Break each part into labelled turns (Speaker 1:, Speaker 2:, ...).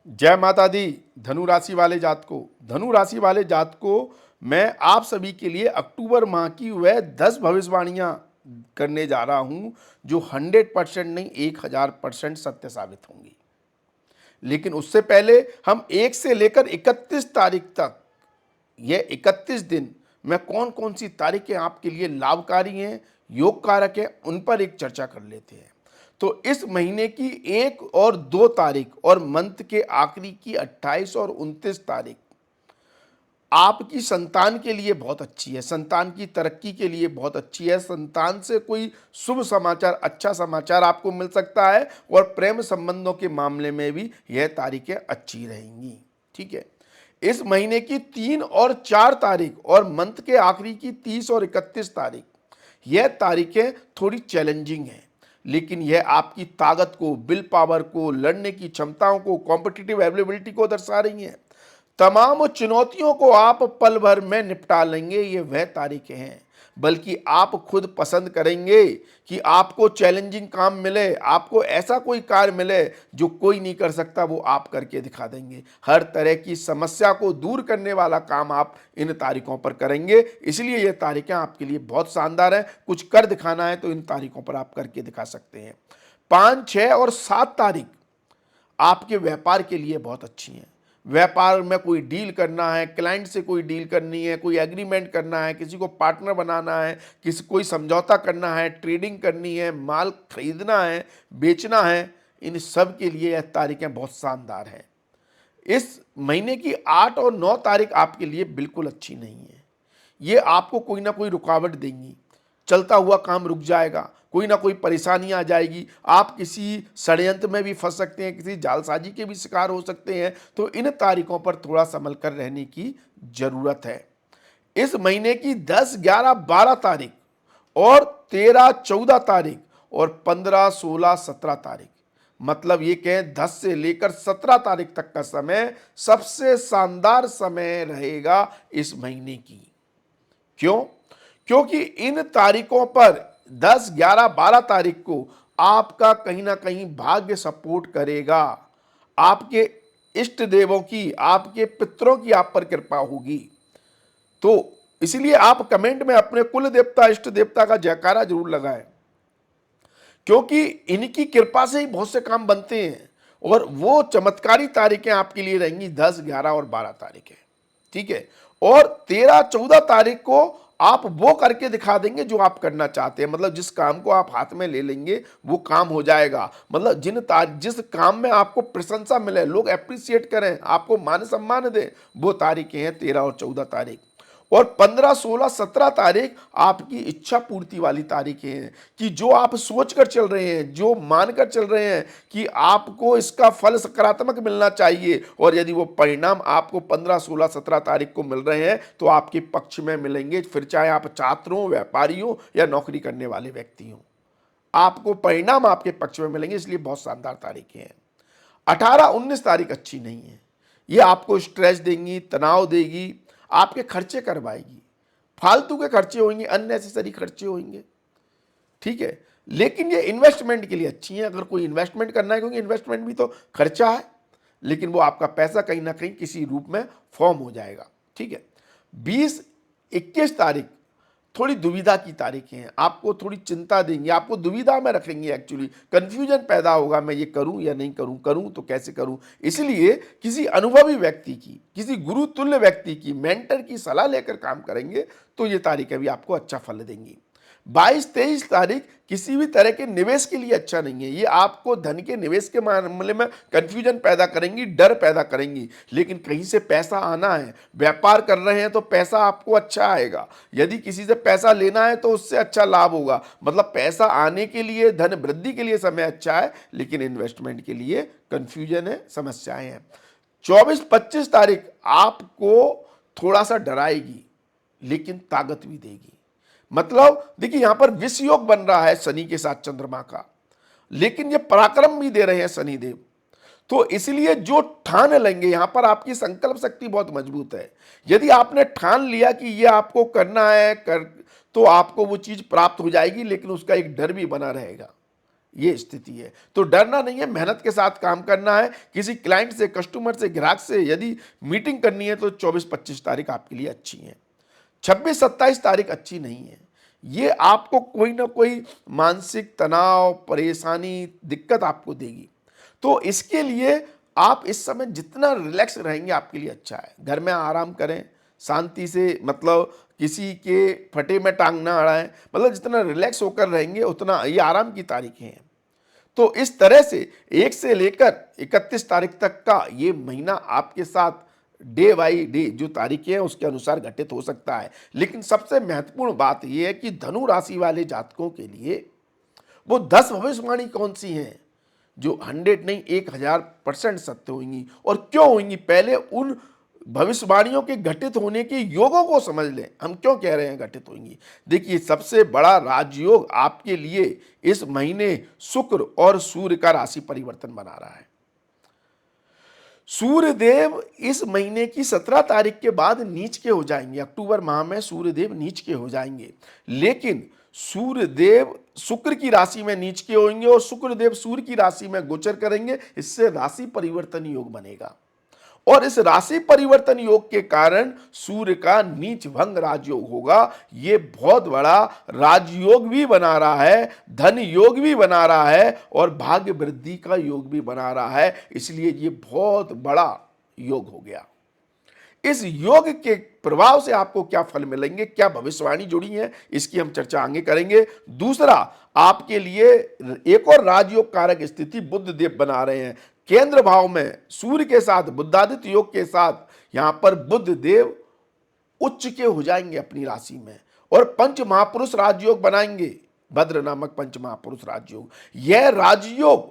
Speaker 1: जय माता दी। धनु राशि वाले जात को मैं आप सभी के लिए अक्टूबर माह की वह 10 भविष्यवाणियां करने जा रहा हूं जो 100% नहीं 1000% सत्य साबित होंगी। लेकिन उससे पहले हम 1 से लेकर 31 तारीख तक, यह 31 दिन में कौन कौन सी तारीखें आपके लिए लाभकारी हैं, योग कारक है, उन पर एक चर्चा कर लेते हैं। तो इस महीने की 1 और 2 तारीख और मंथ के आखिरी की 28 और 29 तारीख आपकी संतान के लिए बहुत अच्छी है, संतान की तरक्की के लिए बहुत अच्छी है। संतान से कोई शुभ समाचार, अच्छा समाचार आपको मिल सकता है और प्रेम संबंधों के मामले में भी यह तारीखें अच्छी रहेंगी। ठीक है। इस महीने की 3 और 4 तारीख और मंथ के आखिरी की 30 और 31 तारीख, यह तारीखें थोड़ी चैलेंजिंग हैं, लेकिन यह आपकी ताकत को, विल पावर को, लड़ने की क्षमताओं को, कॉम्पिटिटिव एबिलिटी को दर्शा रही हैं। तमाम चुनौतियों को आप पल भर में निपटा लेंगे, ये वह तारीखें हैं। बल्कि आप खुद पसंद करेंगे कि आपको चैलेंजिंग काम मिले, आपको ऐसा कोई कार्य मिले जो कोई नहीं कर सकता, वो आप करके दिखा देंगे। हर तरह की समस्या को दूर करने वाला काम आप इन तारीखों पर करेंगे। इसलिए ये तारीखें आपके लिए बहुत शानदार हैं। कुछ कर दिखाना है तो इन तारीखों पर आप करके दिखा सकते हैं। 5, 6 और 7 तारीख आपके व्यापार के लिए बहुत अच्छी हैं। व्यापार में कोई डील करना है, क्लाइंट से कोई डील करनी है, कोई एग्रीमेंट करना है, किसी को पार्टनर बनाना है, कोई समझौता करना है, ट्रेडिंग करनी है, माल खरीदना है, बेचना है, इन सब के लिए यह तारीखें बहुत शानदार हैं। इस महीने की 8 और 9 तारीख आपके लिए बिल्कुल अच्छी नहीं है। ये आपको कोई ना कोई रुकावट देंगी, चलता हुआ काम रुक जाएगा, कोई ना कोई परेशानी आ जाएगी, आप किसी षड्यंत्र में भी फंस सकते हैं, किसी जालसाजी के भी शिकार हो सकते हैं। तो इन तारीखों पर थोड़ा संभल कर रहने की जरूरत है। इस महीने की 10, 11, 12 तारीख और 13, 14 तारीख और 15, 16, 17 तारीख, मतलब ये कहें 10 से लेकर 17 तारीख तक का समय सबसे शानदार समय रहेगा इस महीने की। क्यों? क्योंकि इन तारीखों पर 10, 11, 12 तारीख को आपका कहीं ना कहीं भाग्य सपोर्ट करेगा। आपके इष्ट देवों की, आपके पितरों की आप पर कृपा होगी। तो इसलिए आप कमेंट में अपने कुल देवता, इष्ट देवता का जयकारा जरूर लगाएं, क्योंकि इनकी कृपा से ही बहुत से काम बनते हैं। और वो चमत्कारी तारीखें आपके लिए रहेंगी 10, 11 और 12 तारीखें। ठीक है। और 13, 14 तारीख को आप वो करके दिखा देंगे जो आप करना चाहते हैं। मतलब जिस काम को आप हाथ में ले लेंगे वो काम हो जाएगा। मतलब जिस काम में आपको प्रशंसा मिले, लोग एप्रिसिएट करें, आपको मान सम्मान दें, वो तारीखें हैं 13 और 14 तारीख। और 15, 16, 17 तारीख आपकी इच्छा पूर्ति वाली तारीखें हैं कि जो आप सोच कर चल रहे हैं, जो मानकर चल रहे हैं कि आपको इसका फल सकारात्मक मिलना चाहिए, और यदि वो परिणाम आपको 15, 16, 17 तारीख को मिल रहे हैं तो आपके पक्ष में मिलेंगे। फिर चाहे आप छात्र हो, व्यापारी हो या नौकरी करने वाले व्यक्ति हो, आपको परिणाम आपके पक्ष में मिलेंगे। इसलिए बहुत शानदार तारीखें हैं। 18, 19 तारीख अच्छी नहीं है। ये आपको स्ट्रेस देंगी, तनाव देगी, आपके खर्चे करवाएगी, फालतू के खर्चे होंगे, अननेसेसरी खर्चे होंगे। ठीक है। लेकिन ये इन्वेस्टमेंट के लिए अच्छी है, अगर कोई इन्वेस्टमेंट करना है, क्योंकि इन्वेस्टमेंट भी तो खर्चा है, लेकिन वो आपका पैसा कहीं ना कहीं किसी रूप में फॉर्म हो जाएगा। ठीक है। 20, 21 तारीख थोड़ी दुविधा की तारीखें हैं, आपको थोड़ी चिंता देंगी, आपको दुविधा में रखेंगे, एक्चुअली कंफ्यूजन पैदा होगा, मैं ये करूं या नहीं करूं, करूं तो कैसे करूं। इसलिए किसी अनुभवी व्यक्ति की, किसी गुरु तुल्य व्यक्ति की, मेंटर की सलाह लेकर काम करेंगे तो ये तारीखें भी आपको अच्छा फल देंगी। 22, 23 तारीख किसी भी तरह के निवेश के लिए अच्छा नहीं है। ये आपको धन के निवेश के मामले में कंफ्यूजन पैदा करेंगी, डर पैदा करेंगी। लेकिन कहीं से पैसा आना है, व्यापार कर रहे हैं तो पैसा आपको अच्छा आएगा। यदि किसी से पैसा लेना है तो उससे अच्छा लाभ होगा। मतलब पैसा आने के लिए, धन वृद्धि के लिए समय अच्छा है, लेकिन इन्वेस्टमेंट के लिए कंफ्यूजन है, समस्याएं हैं। 24, 25 तारीख आपको थोड़ा सा डराएगी लेकिन ताकत भी देगी। मतलब देखिए, यहां पर विष योग बन रहा है शनि के साथ चंद्रमा का, लेकिन ये पराक्रम भी दे रहे हैं शनिदेव। तो इसलिए जो ठान लेंगे, यहां पर आपकी संकल्प शक्ति बहुत मजबूत है। यदि आपने ठान लिया कि ये आपको करना है, तो आपको वो चीज प्राप्त हो जाएगी, लेकिन उसका एक डर भी बना रहेगा। ये स्थिति है। तो डरना नहीं है, मेहनत के साथ काम करना है। किसी क्लाइंट से, कस्टमर से, ग्राहक से यदि मीटिंग करनी है तो 24-25 तारीख आपके लिए अच्छी है। 26-27 तारीख अच्छी नहीं है। ये आपको कोई ना कोई मानसिक तनाव, परेशानी, दिक्कत आपको देगी। तो इसके लिए आप इस समय जितना रिलैक्स रहेंगे आपके लिए अच्छा है। घर में आराम करें, शांति से, मतलब किसी के फटे में टांग ना अड़ाएं, मतलब जितना रिलैक्स होकर रहेंगे उतना ये आराम की तारीखें हैं। तो इस तरह से 1 से लेकर 31 तारीख तक का ये महीना आपके साथ डे बाई डे जो तारीखें हैं उसके अनुसार घटित हो सकता है। लेकिन सबसे महत्वपूर्ण बात यह है कि धनु राशि वाले जातकों के लिए वो 10 भविष्यवाणी कौन सी हैं जो 100 नहीं 1000% सत्य होंगी, और क्यों होंगी। पहले उन भविष्यवाणियों के घटित होने के योगों को समझ लें। हम क्यों कह रहे हैं घटित होंगी। देखिए, सबसे बड़ा राजयोग आपके लिए इस महीने शुक्र और सूर्य का राशि परिवर्तन बना रहा है। सूर्य देव इस महीने की 17 तारीख के बाद नीच के हो जाएंगे। अक्टूबर माह में सूर्य देव नीच के हो जाएंगे, लेकिन सूर्य देव शुक्र की राशि में नीच के होंगे और शुक्र देव सूर्य की राशि में गोचर करेंगे। इससे राशि परिवर्तन योग बनेगा, और इस राशि परिवर्तन योग के कारण सूर्य का नीच भंग राजयोग होगा। ये बहुत बड़ा राजयोग भी बना रहा है, धन योग भी बना रहा है, और भाग्य वृद्धि का योग भी बना रहा है। इसलिए ये बहुत बड़ा योग हो गया। इस योग के प्रभाव से आपको क्या फल मिलेंगे, क्या भविष्यवाणी जुड़ी है, इसकी हम चर्चा आगे करेंगे। दूसरा, आपके लिए एक और राजयोग कारक स्थिति बुध देव बना रहे हैं केंद्र भाव में सूर्य के साथ, बुधादित्य योग के साथ। यहां पर बुध देव उच्च के हो जाएंगे अपनी राशि में, और पंच महापुरुष राजयोग बनाएंगे, भद्र नामक पंच महापुरुष राजयोग। यह राजयोग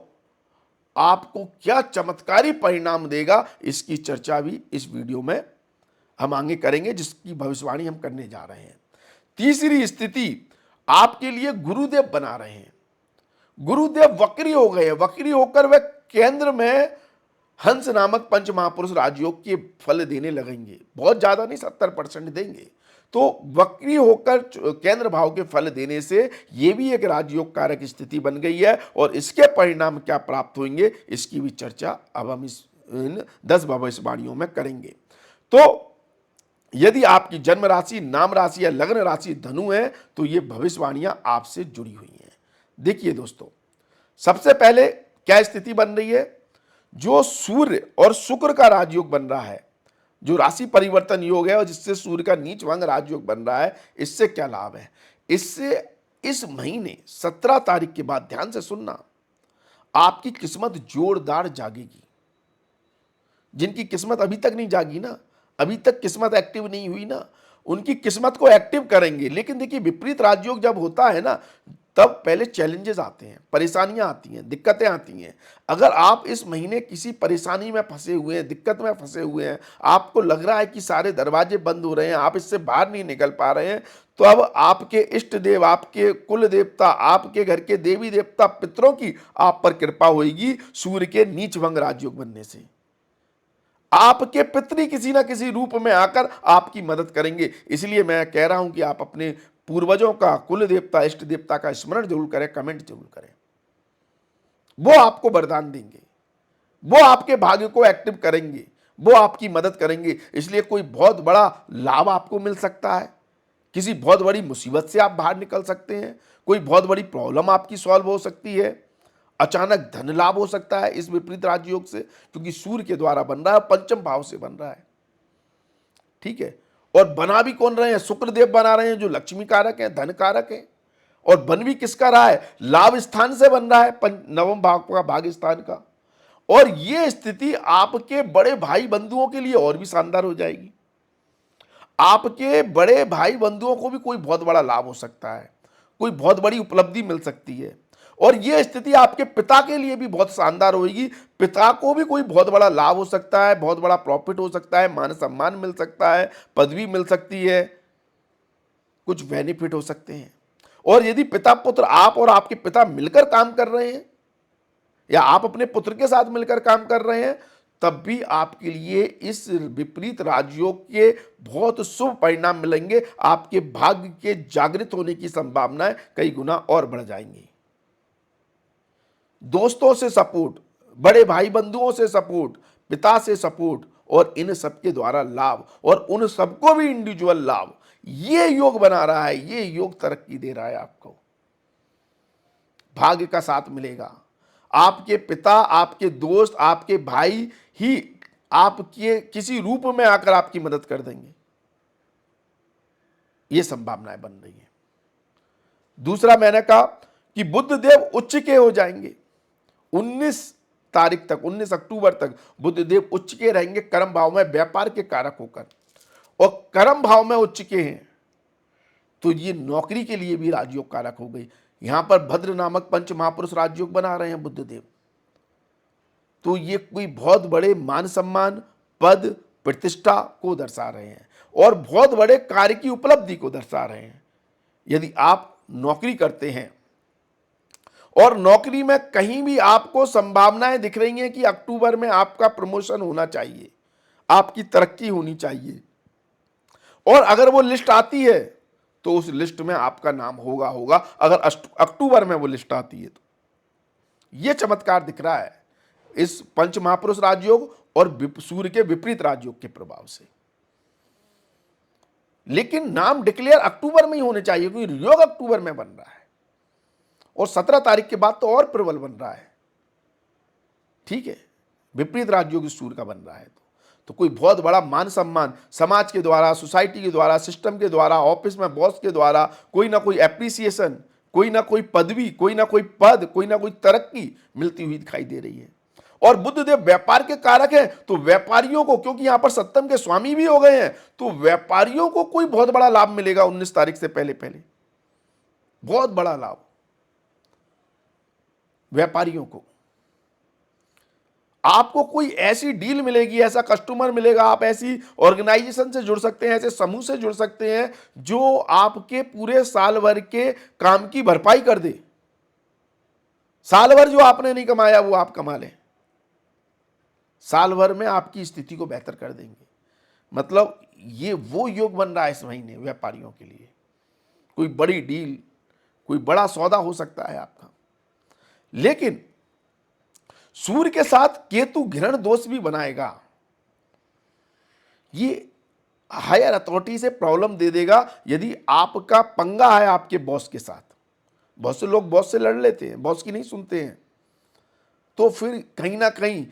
Speaker 1: आपको क्या चमत्कारी परिणाम देगा, इसकी चर्चा भी इस वीडियो में हम आगे करेंगे, जिसकी भविष्यवाणी हम करने जा रहे हैं। तीसरी स्थिति आपके लिए गुरुदेव बना रहे हैं। गुरुदेव वक्री हो गए हैं, वक्री होकर वह केंद्र में हंस नामक पंच महापुरुष राजयोग के फल देने लगेंगे। बहुत ज्यादा नहीं, 70% देंगे। तो वक्री होकर केंद्र भाव के फल देने से यह भी एक राजयोग कारक स्थिति बन गई है, और इसके परिणाम क्या प्राप्त होंगे इसकी भी चर्चा अब हम इस 10 भविष्यवाणियों में करेंगे। तो यदि आपकी जन्म राशि, नाम राशि या लग्न राशि धनु है तो ये भविष्यवाणियां आपसे जुड़ी हुई हैं। देखिए दोस्तों, सबसे पहले क्या स्थिति बन रही है, जो सूर्य और शुक्र का राजयोग बन रहा है, जो राशि परिवर्तन योग है और जिससे सूर्य का नीच भंग राजयोग बन रहा है, इससे क्या लाभ है। इससे इस महीने 17 तारीख के बाद, ध्यान से सुनना, आपकी किस्मत जोरदार जागेगी। जिनकी किस्मत अभी तक नहीं जागी ना, अभी तक किस्मत एक्टिव नहीं हुई ना, उनकी किस्मत को एक्टिव करेंगे। लेकिन देखिए, विपरीत राजयोग जब होता है ना, तब पहले चैलेंजेस आते हैं, परेशानियां आती हैं, दिक्कतें आती हैं। अगर आप इस महीने किसी परेशानी में फंसे हुए हैं, दिक्कत में फंसे हुए हैं, आपको लग रहा है कि सारे दरवाजे बंद हो रहे हैं, आप इससे बाहर नहीं निकल पा रहे हैं, तो अब आपके इष्ट देव, आपके कुल देवता, आपके घर के देवी देवता, पितरों की आप पर कृपा होगी सूर्य के नीच भंग राजयोग बनने से। आपके पितरी किसी ना किसी रूप में आकर आपकी मदद करेंगे। इसलिए मैं कह रहा हूं कि आप अपने पूर्वजों का, कुल देवता, इष्ट देवता का स्मरण जरूर करें, कमेंट जरूर करें। वो आपको वरदान देंगे, वो आपके भाग्य को एक्टिव करेंगे, वो आपकी मदद करेंगे। इसलिए कोई बहुत बड़ा लाभ आपको मिल सकता है, किसी बहुत बड़ी मुसीबत से आप बाहर निकल सकते हैं, कोई बहुत बड़ी प्रॉब्लम आपकी सॉल्व हो सकती है, अचानक धन लाभ हो सकता है इस विपरीत राजयोग से, क्योंकि सूर्य के द्वारा बन रहा है, पंचम भाव से बन रहा है। ठीक है, और बना भी कौन रहे हैं, शुक्रदेव बना रहे हैं, जो लक्ष्मी कारक है, धन कारक है। और बन भी किसका रहा है, लाभ स्थान से बन रहा है, नवम भाव का, भाग स्थान का। और यह स्थिति आपके बड़े भाई बंधुओं के लिए और भी शानदार हो जाएगी। आपके बड़े भाई बंधुओं को भी कोई बहुत बड़ा लाभ हो सकता है, कोई बहुत बड़ी उपलब्धि मिल सकती है। और यह स्थिति आपके पिता के लिए भी बहुत शानदार होगी। पिता को भी कोई बहुत बड़ा लाभ हो सकता है, बहुत बड़ा प्रॉफिट हो सकता है, मान सम्मान मिल सकता है, पदवी मिल सकती है, कुछ बेनिफिट हो सकते हैं। और यदि पिता पुत्र, आप और आपके पिता मिलकर काम कर रहे हैं, या आप अपने पुत्र के साथ मिलकर काम कर रहे हैं, तब भी आपके लिए इस विपरीत राजयोग के बहुत शुभ परिणाम मिलेंगे। आपके भाग्य के जागृत होने की संभावनाएं कई गुना और बढ़ जाएंगी। दोस्तों से सपोर्ट, बड़े भाई बंधुओं से सपोर्ट, पिता से सपोर्ट, और इन सबके द्वारा लाभ, और उन सबको भी इंडिविजुअल लाभ, ये योग बना रहा है, ये योग तरक्की दे रहा है आपको। भाग्य का साथ मिलेगा। आपके पिता, आपके दोस्त, आपके भाई ही आपके किसी रूप में आकर आपकी मदद कर देंगे, ये संभावनाएं बन रही है। दूसरा मैंने कहा कि बुध देव उच्च के हो जाएंगे 19 तारीख तक, 19 अक्टूबर तक बुध देव उच्च के रहेंगे कर्म भाव में, व्यापार के कारक होकर, और कर्म भाव में उच्च के हैं तो ये नौकरी के लिए भी राजयोग कारक हो गई। यहां पर भद्र नामक पंच महापुरुष राजयोग बना रहे हैं बुध देव, तो ये कोई बहुत बड़े मान सम्मान, पद, प्रतिष्ठा को दर्शा रहे हैं और बहुत बड़े कार्य की उपलब्धि को दर्शा रहे हैं। यदि आप नौकरी करते हैं और नौकरी में कहीं भी आपको संभावनाएं दिख रही हैं कि अक्टूबर में आपका प्रमोशन होना चाहिए, आपकी तरक्की होनी चाहिए, और अगर वो लिस्ट आती है तो उस लिस्ट में आपका नाम होगा अगर अक्टूबर में वो लिस्ट आती है तो। ये चमत्कार दिख रहा है इस पंच महापुरुष राजयोग और सूर्य के विपरीत राजयोग के प्रभाव से। लेकिन नाम डिक्लेयर अक्टूबर में ही होने चाहिए क्योंकि योग अक्टूबर में बन रहा है और 17 तारीख के बाद तो और प्रबल बन रहा है। ठीक है, विपरीत राजयोग सूर्य का बन रहा है तो कोई बहुत बड़ा मान सम्मान समाज के द्वारा, सोसाइटी के द्वारा, सिस्टम के द्वारा, ऑफिस में बॉस के द्वारा कोई ना कोई एप्रिसिएशन, कोई ना कोई पदवी, कोई ना कोई पद, कोई ना कोई तरक्की मिलती हुई दिखाई दे रही है। और बुध देव व्यापार के कारक है तो व्यापारियों को, क्योंकि यहां पर सप्तम के स्वामी भी हो गए हैं, तो व्यापारियों को कोई बहुत बड़ा लाभ मिलेगा 19 तारीख से पहले पहले, बहुत बड़ा लाभ व्यापारियों को। आपको कोई ऐसी डील मिलेगी, ऐसा कस्टमर मिलेगा, आप ऐसी ऑर्गेनाइजेशन से जुड़ सकते हैं, ऐसे समूह से जुड़ सकते हैं जो आपके पूरे साल भर के काम की भरपाई कर दे। साल भर जो आपने नहीं कमाया वो आप कमा लें, साल भर में आपकी स्थिति को बेहतर कर देंगे। मतलब ये वो योग बन रहा है इस महीने व्यापारियों के लिए। कोई बड़ी डील, कोई बड़ा सौदा हो सकता है आपका। लेकिन सूर्य के साथ केतु घृण दोष भी बनाएगा, ये हायर अथॉरिटी से प्रॉब्लम दे देगा। यदि आपका पंगा है आपके बॉस के साथ, बहुत से लोग बॉस से लड़ लेते हैं, बॉस की नहीं सुनते हैं, तो फिर कहीं ना कहीं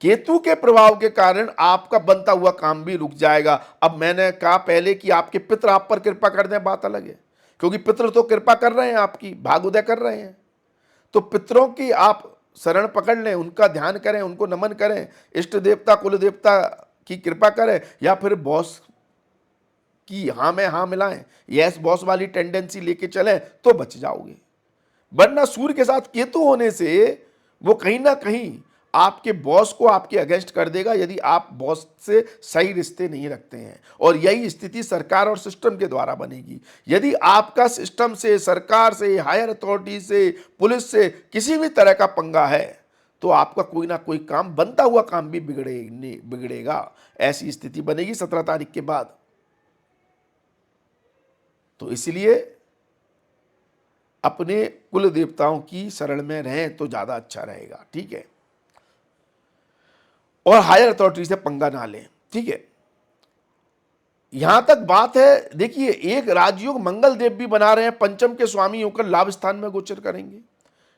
Speaker 1: केतु के प्रभाव के कारण आपका बनता हुआ काम भी रुक जाएगा। अब मैंने कहा पहले कि आपके पितर आप पर कृपा कर दें, बात अलग है, क्योंकि पितर तो कृपा कर रहे हैं, आपकी भाग्योदय कर रहे हैं, तो पितरों की आप शरण पकड़ लें, उनका ध्यान करें, उनको नमन करें, इष्ट देवता कुल देवता की कृपा करें, या फिर बॉस की हाँ में हाँ मिलाएं, यस बॉस वाली टेंडेंसी लेके चलें तो बच जाओगे। वरना सूर्य के साथ केतु होने से वो कहीं ना कहीं आपके बॉस को आपके अगेंस्ट कर देगा यदि आप बॉस से सही रिश्ते नहीं रखते हैं। और यही स्थिति सरकार और सिस्टम के द्वारा बनेगी। यदि आपका सिस्टम से, सरकार से, हायर अथॉरिटी से, पुलिस से किसी भी तरह का पंगा है तो आपका कोई ना कोई काम, बनता हुआ काम भी बिगड़ेगा। ऐसी स्थिति बनेगी 17 तारीख के बाद। तो इसलिए अपने कुल देवताओं की शरण में रहें तो ज्यादा अच्छा रहेगा। ठीक है, और हायर अथॉरिटी से पंगा ना लें। ठीक है, यहां तक बात है। देखिए, एक राजयोग मंगल देव भी बना रहे हैं, पंचम के स्वामी होकर लाभ स्थान में गोचर करेंगे।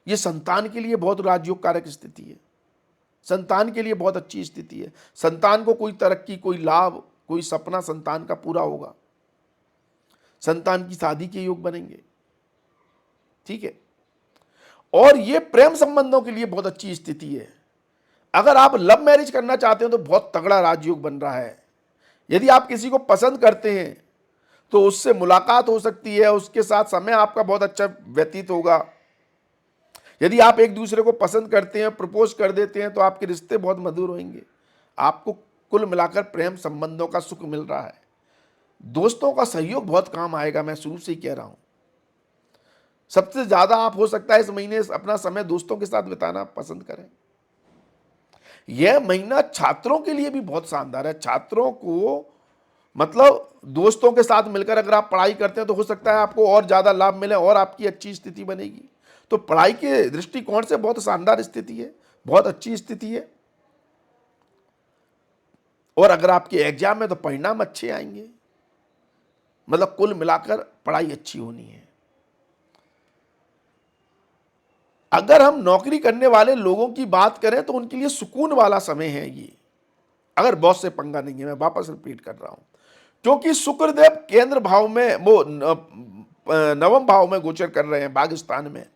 Speaker 1: ये संतान के लिए बहुत राजयोग कारक स्थिति है, संतान के लिए बहुत अच्छी स्थिति है। संतान को कोई तरक्की, कोई लाभ, कोई सपना संतान का पूरा होगा, संतान की शादी के योग बनेंगे। ठीक है, और ये प्रेम संबंधों के लिए बहुत अच्छी स्थिति है। अगर आप लव मैरिज करना चाहते हो तो बहुत तगड़ा राजयोग बन रहा है। यदि आप किसी को पसंद करते हैं तो उससे मुलाकात हो सकती है, उसके साथ समय आपका बहुत अच्छा व्यतीत होगा। यदि आप एक दूसरे को पसंद करते हैं, प्रपोज कर देते हैं तो आपके रिश्ते बहुत मधुर होंगे। आपको कुल मिलाकर प्रेम संबंधों का सुख मिल रहा है। दोस्तों का सहयोग बहुत काम आएगा, मैं शुरू से ही कह रहा हूं। सबसे ज्यादा आप हो सकता है इस महीने अपना समय दोस्तों के साथ बिताना पसंद करें। यह महीना छात्रों के लिए भी बहुत शानदार है। छात्रों को मतलब दोस्तों के साथ मिलकर अगर आप पढ़ाई करते हैं तो हो सकता है आपको और ज्यादा लाभ मिले और आपकी अच्छी स्थिति बनेगी। तो पढ़ाई के दृष्टिकोण से बहुत शानदार स्थिति है, बहुत अच्छी स्थिति है। और अगर आपके एग्जाम में तो परिणाम अच्छे आएंगे, मतलब कुल मिलाकर पढ़ाई अच्छी होनी है। अगर हम नौकरी करने वाले लोगों की बात करें तो उनके लिए सुकून वाला समय है ये, अगर बॉस से पंगा नहीं है। मैं वापस रिपीट कर रहा हूं, क्योंकि शुक्रदेव केंद्र भाव में, वो नवम भाव में गोचर कर रहे हैं भाग्यस्थान में,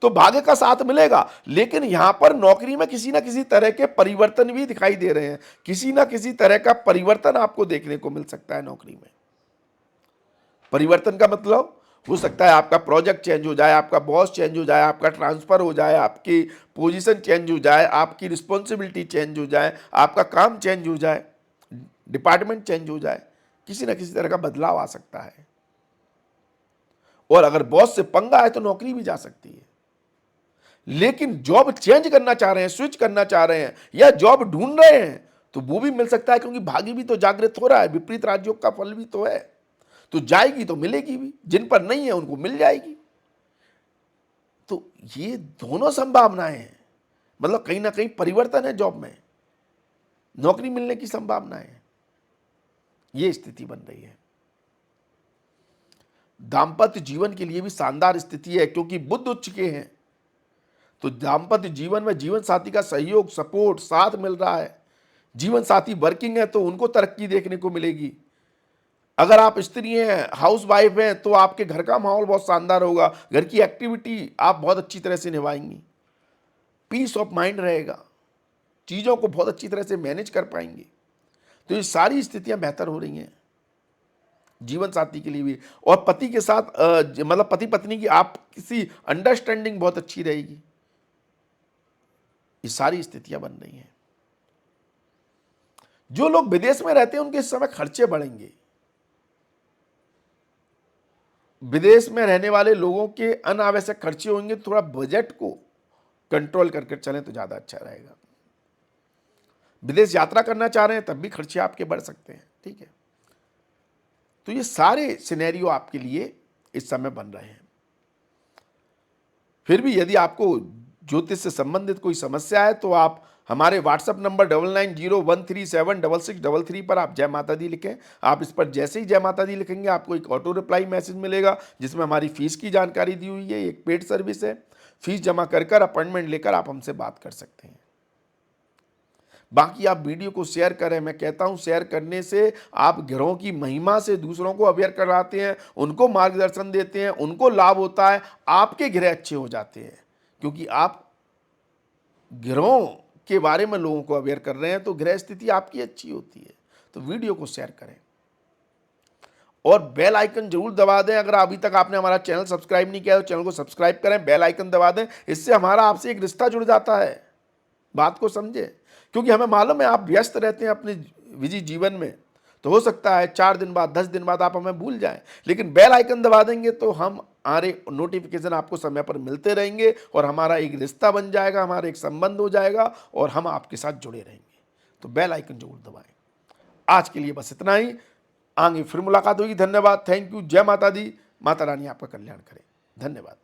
Speaker 1: तो भाग्य का साथ मिलेगा। लेकिन यहां पर नौकरी में किसी ना किसी तरह के परिवर्तन भी दिखाई दे रहे हैं, किसी ना किसी तरह का परिवर्तन आपको देखने को मिल सकता है नौकरी में। परिवर्तन का मतलब हो सकता है आपका प्रोजेक्ट चेंज हो जाए, आपका बॉस चेंज हो जाए, आपका ट्रांसफर हो जाए, आपकी पोजीशन चेंज हो जाए, आपकी रिस्पॉन्सिबिलिटी चेंज हो जाए, आपका काम चेंज हो जाए, डिपार्टमेंट चेंज हो जाए, किसी ना किसी तरह का बदलाव आ सकता है। और अगर बॉस से पंगा है तो नौकरी भी जा सकती है। लेकिन जॉब चेंज करना चाह रहे हैं, स्विच करना चाह रहे हैं, या जॉब ढूंढ रहे हैं, तो वो भी मिल सकता है, क्योंकि भाग्य भी तो जागृत हो रहा है, विपरीत राजयोग का फल भी तो है। तो जाएगी तो मिलेगी भी, जिन पर नहीं है उनको मिल जाएगी। तो ये दोनों संभावनाएं हैं, मतलब कहीं ना कहीं परिवर्तन है जॉब में, नौकरी मिलने की संभावना है, ये स्थिति बन रही है। दाम्पत्य जीवन के लिए भी शानदार स्थिति है, क्योंकि बुध उच्च के हैं। तो दाम्पत्य जीवन में जीवन साथी का सहयोग, सपोर्ट, साथ मिल रहा है। जीवन साथी वर्किंग है तो उनको तरक्की देखने को मिलेगी। अगर आप स्त्री हैं, हाउस वाइफ हैं, तो आपके घर का माहौल बहुत शानदार होगा, घर की एक्टिविटी आप बहुत अच्छी तरह से निभाएंगी, पीस ऑफ माइंड रहेगा, चीज़ों को बहुत अच्छी तरह से मैनेज कर पाएंगे। तो ये सारी स्थितियां बेहतर हो रही हैं जीवन साथी के लिए भी। और पति के साथ मतलब पति पत्नी की आप किसी अंडरस्टैंडिंग बहुत अच्छी रहेगी। ये सारी स्थितियां बन रही हैं। जो लोग विदेश में रहते हैं उनके इस समय खर्चे बढ़ेंगे। विदेश में रहने वाले लोगों के अनावश्यक खर्चे होंगे, थोड़ा बजट को कंट्रोल करके चलें तो ज्यादा अच्छा रहेगा। विदेश यात्रा करना चाह रहे हैं तब भी खर्चे आपके बढ़ सकते हैं, ठीक है। तो ये सारे सिनेरियो आपके लिए इस समय बन रहे हैं। फिर भी यदि आपको ज्योतिष से संबंधित कोई समस्या है तो आप हमारे व्हाट्सएप नंबर 9901376633 पर आप जय माता दी लिखें। आप इस पर जैसे ही जय माता दी लिखेंगे आपको एक ऑटो रिप्लाई मैसेज मिलेगा, जिसमें हमारी फीस की जानकारी दी हुई है। एक पेड सर्विस है, फीस जमा कर अपॉइंटमेंट लेकर आप हमसे बात कर सकते हैं। बाकी आप वीडियो को शेयर करें। मैं कहता हूं शेयर करने से आप ग्रहों की महिमा से दूसरों को अवेयर कराते हैं, उनको मार्गदर्शन देते हैं, उनको लाभ होता है, आपके ग्रह अच्छे हो जाते हैं। क्योंकि आप ग्रहों के बारे में लोगों को अवेयर कर रहे हैं तो ग्रह स्थिति आपकी अच्छी होती है। तो वीडियो को शेयर करें और बेल आइकन जरूर दबा दें। अगर अभी तक आपने हमारा चैनल सब्सक्राइब नहीं किया तो चैनल को सब्सक्राइब करें, बेल आइकन दबा दें। इससे हमारा आपसे एक रिश्ता जुड़ जाता है। बात को समझे, क्योंकि हमें मालूम है आप व्यस्त रहते हैं अपने बिजी जीवन में, तो हो सकता है 4 दिन बाद 10 दिन बाद आप हमें भूल जाएं। लेकिन बेल आइकन दबा देंगे तो हमारे नोटिफिकेशन आपको समय पर मिलते रहेंगे और हमारा एक रिश्ता बन जाएगा, हमारा एक संबंध हो जाएगा और हम आपके साथ जुड़े रहेंगे। तो बेल आइकन जरूर दबाएं। आज के लिए बस इतना ही, आगे फिर मुलाकात होगी। धन्यवाद, थैंक यू, जय माता दी। माता रानी आपका कल्याण करे। धन्यवाद।